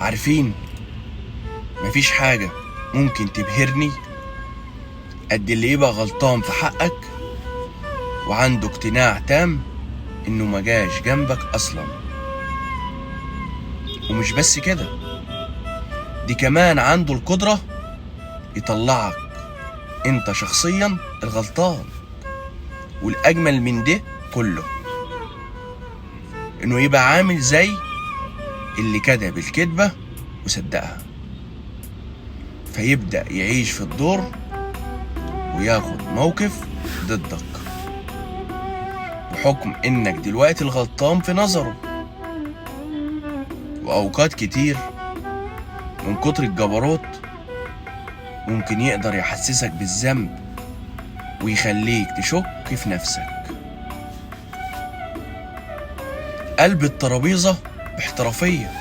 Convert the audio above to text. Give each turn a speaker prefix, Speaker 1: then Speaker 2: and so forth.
Speaker 1: عارفين، مفيش حاجة ممكن تبهرني قد اللي يبقى غلطان في حقك وعنده اقتناع تام انه مجاش جنبك اصلا. ومش بس كده، دي كمان عنده القدرة يطلعك انت شخصيا الغلطان. والاجمل من ده كله انه يبقى عامل زي اللي كذب الكذبة وصدقها، فيبدأ يعيش في الدور وياخد موقف ضدك بحكم انك دلوقتي الغلطان في نظره. واوقات كتير من كتر الجبروت ممكن يقدر يحسسك بالذنب ويخليك تشك في نفسك. قلب الترابيزة باحترافية